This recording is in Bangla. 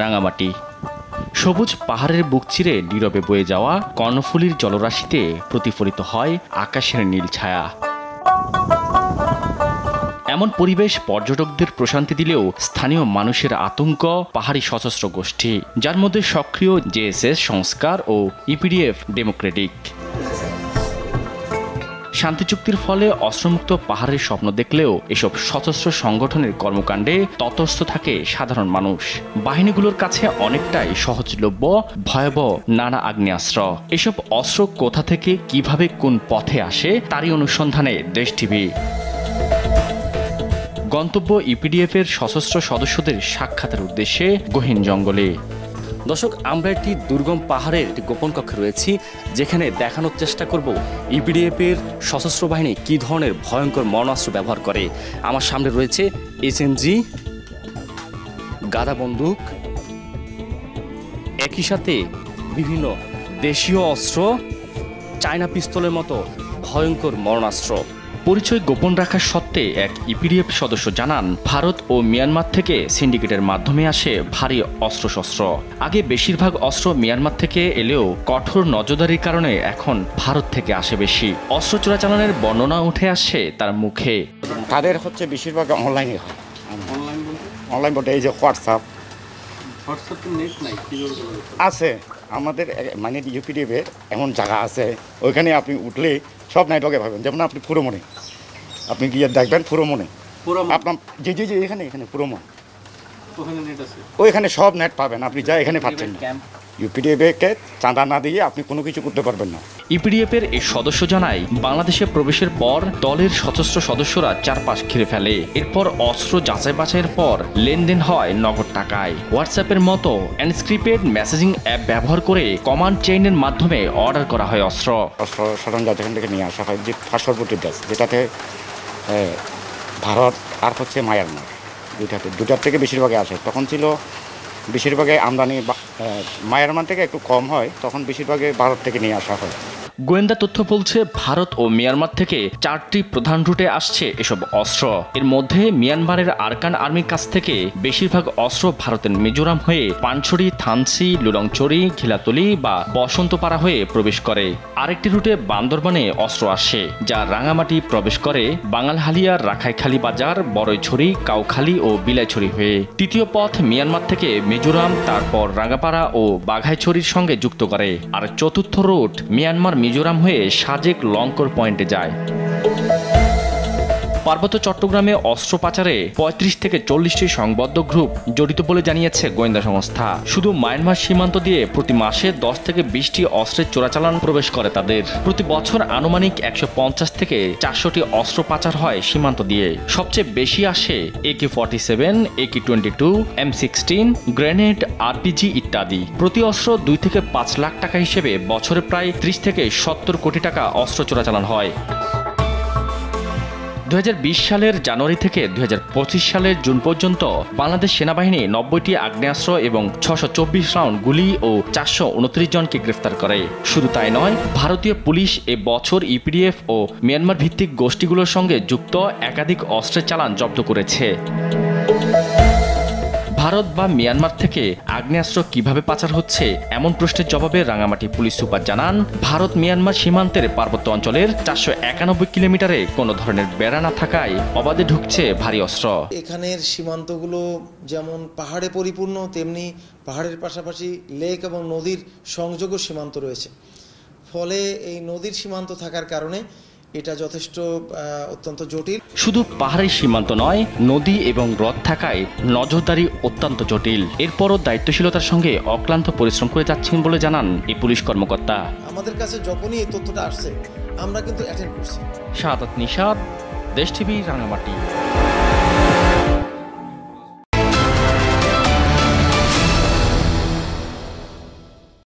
রাঙামাটি। সবুজ পাহাড়ের বুক চিরে নীরবে বয়ে যাওয়া কর্ণফুলীর জলরাশিতে প্রতিফলিত হয় আকাশের নীল ছায়া। এমন পরিবেশ পর্যটকদের প্রশান্তি দিলেও স্থানীয় মানুষের আতঙ্ক পাহাড়ি সশস্ত্র গোষ্ঠী, যার মধ্যে সক্রিয় জেএসএস সংস্কার ও ইপিডিএফ ডেমোক্রেটিক। শান্তি চুক্তির ফলে অস্ত্রমুক্ত পাহাড়ের স্বপ্ন দেখলেও এসব সশস্ত্র সংগঠনের কর্মকাণ্ডে তটস্থ থাকে সাধারণ মানুষ। বাহিনীগুলোর কাছে অনেকটাই সহজলভ্য ভয়াবহ নানা আগ্নেয়াস্ত্র। এসব অস্ত্র কোথা থেকে কিভাবে কোন পথে আসে তারই অনুসন্ধানে দেশ টিভি। গন্তব্য ইপিডিএফ এর সশস্ত্র সদস্যদের সাক্ষাতের উদ্দেশ্যে গহীন জঙ্গলে। দর্শক, আমরা একটি দুর্গম পাহাড়ের একটি গোপন কক্ষে রয়েছি, যেখানে দেখানোর চেষ্টা করব ইপিডিএফ এর সশস্ত্র বাহিনী কী ধরনের ভয়ঙ্কর মরণাস্ত্র ব্যবহার করে। আমার সামনে রয়েছে এসএমজি, গাদা বন্দুক, একই সাথে বিভিন্ন দেশীয় অস্ত্র, চায়না পিস্তলের মতো ভয়ঙ্কর মরণাস্ত্র। পরিচয় গোপন রাখার সত্ত্বে এক ইপিডিএফ সদস্য জানান, ভারত ও মিয়ানমার থেকে সিন্ডিকেটের মাধ্যমে আসে ভারী অস্ত্রশস্ত্র। আগে বেশিরভাগ অস্ত্র মিয়ানমার থেকে এলেও কঠোর নজরদারির কারণে এখন ভারত থেকে আসে বেশি। অস্ত্র চোরাচালানের বর্ণনা উঠে আসছে তার মুখে। তাদের হচ্ছে বেশিরভাগ অনলাইনে হয়। অনলাইন বলতে এই যে হোয়াটসঅ্যাপ আছে আমাদের, মানে ইউপিডিএফের এমন জায়গা আছে, ওইখানে আপনি উঠলে সব নেটওয়ার্কে পাবেন। যেমন আপনি পুরোমনে আপনি গিয়ে দেখবেন, পুরোমনে আপনার যে যে এখানে এখানে পুরোমন ওইখানে সব নেট পাবেন, আপনি যা এখানে পাচ্ছেন না। ইউপিডিএফকে চাঁদা না দিয়ে আপনি কোনো কিছু করতে পারবেন না। ইপিডিএফ এর এই সদস্য জানায়, বাংলাদেশে প্রবেশের পর দলের সশস্ত্র সদস্যরা চারপাশ ঘিরে ফেলে। এরপর অস্ত্র যাচাই বাছাইয়ের পর লেনদেন হয় নগদ টাকায়। হোয়াটসঅ্যাপের মতো এনস্ক্রিপ্টেড মেসেজিং অ্যাপ ব্যবহার করে কমান্ড চেইনের মাধ্যমে অর্ডার করা হয় অস্ত্র সরঞ্জাম যেখান থেকে নিয়ে আসা হয় যে পার্শ্ববর্তী দেশ, যেটাতে ভারত আর হচ্ছে মায়ানমার, দুটার থেকে বেশিরভাগে আসে। তখন ছিল বেশিরভাগে আমদানি মায়ানমার থেকে একটু কম হয়, তখন বেশিরভাগে ভারত থেকে নিয়ে আসা হয়। গোয়েন্দা তথ্য বলছে, ভারত ও মিয়ানমার থেকে 4টি প্রধান রুটে আসছে এসব অস্ত্র। এর মধ্যে মিয়ানমারের আরকান আর্মির কাছ থেকে বেশিরভাগ অস্ত্র ভারতের মিজোরাম হয়ে পানছড়ি, থানসি, লুলংচড়ি, ঘিলাতলি বা বসন্তপাড়া হয়ে প্রবেশ করে। আরেকটি রুটে বান্দরবানে অস্ত্র আসে, যা রাঙামাটি প্রবেশ করে বাঙালহালিয়া, রাখাইখালী বাজার, বড়ইছড়ি, কাউখালী ও বিলাইছড়ি হয়ে। তৃতীয় পথ মিয়ানমার থেকে মিজোরাম, তারপর রাঙ্গাপাড়া ও বাঘাইছড়ির সঙ্গে যুক্ত করে। আর চতুর্থ রুট মিয়ানমার মিজোরাম হয়ে সাজেক লঙ্কর পয়েন্টে যায়। পার্বত্য চট্টগ্রামে অস্ত্র পাচারে 35 থেকে 40টি সংবদ্ধ গ্রুপ জড়িত বলে জানিয়েছে গোয়েন্দা সংস্থা। শুধু মায়ানমার সীমান্ত দিয়ে প্রতি মাসে 10 থেকে 20টি অস্ত্রের চোরাচালান প্রবেশ করে তাদের। প্রতি বছর আনুমানিক 150 থেকে 400টি অস্ত্র পাচার হয় সীমান্ত দিয়ে। সবচেয়ে বেশি আসে AK-47, AK-22, M16, grenade, RPG ইত্যাদি। প্রতি অস্ত্র 2 থেকে 5 লাখ টাকা হিসেবে বছরে প্রায় 30 থেকে 70 কোটি টাকা অস্ত্র চোরাচালান হয়। 2020 সালের জানুয়ারি থেকে 2025 সালের জুন পর্যন্ত বাংলাদেশ সেনাবাহিনী 90টি আগ্নেয়াস্ত্র এবং 624 রাউন্ড গুলি ও 429 জনকে গ্রেফতার করে। শুধু তাই নয়, ভারতীয় পুলিশ এ বছর ইপিডিএফ ও মিয়ানমার ভিত্তিক গোষ্ঠীগুলোর সঙ্গে যুক্ত একাধিক অস্ত্রের চালান জব্দ করেছে। ভারত বা মিয়ানমার থেকে আগ্নেয়াস্ত্র কিভাবে পাচার হচ্ছে, এমন প্রশ্নের জবাবে রাঙামাটি পুলিশ সুপার জানান, ভারত মিয়ানমার সীমান্তের পার্বত্য অঞ্চলের 491 কিলোমিটারে কোনো ধরনের বেড়া না থাকায় অবাধে ঢুকছে ভারী অস্ত্র। এখানের সীমান্তগুলো যেমন পাহাড়ে পরিপূর্ণ, তেমনি পাহাড়ের পাশাপাশি লেক এবং নদীর সংযোগও সীমান্ত রয়েছে। ফলে এই নদীর সীমান্ত থাকার কারণে এটা যথেষ্ট অত্যন্ত জটিল। শুধু পাহাড়ের সীমান্ত নয়, নদী এবং হ্রদ থাকায় নজরদারি অত্যন্ত জটিল। এরপরও দায়িত্বশীলতার সঙ্গে অক্লান্ত পরিশ্রম করে যাচ্ছেন বলে জানান এই পুলিশ কর্মকর্তা। আমাদের কাছে যখনই এই তথ্যটা আসছে আমরা কিন্তু অ্যাটেন্ড করছি। শাহাদাত নিশাত, দেশ টিভি, রাঙামাটি।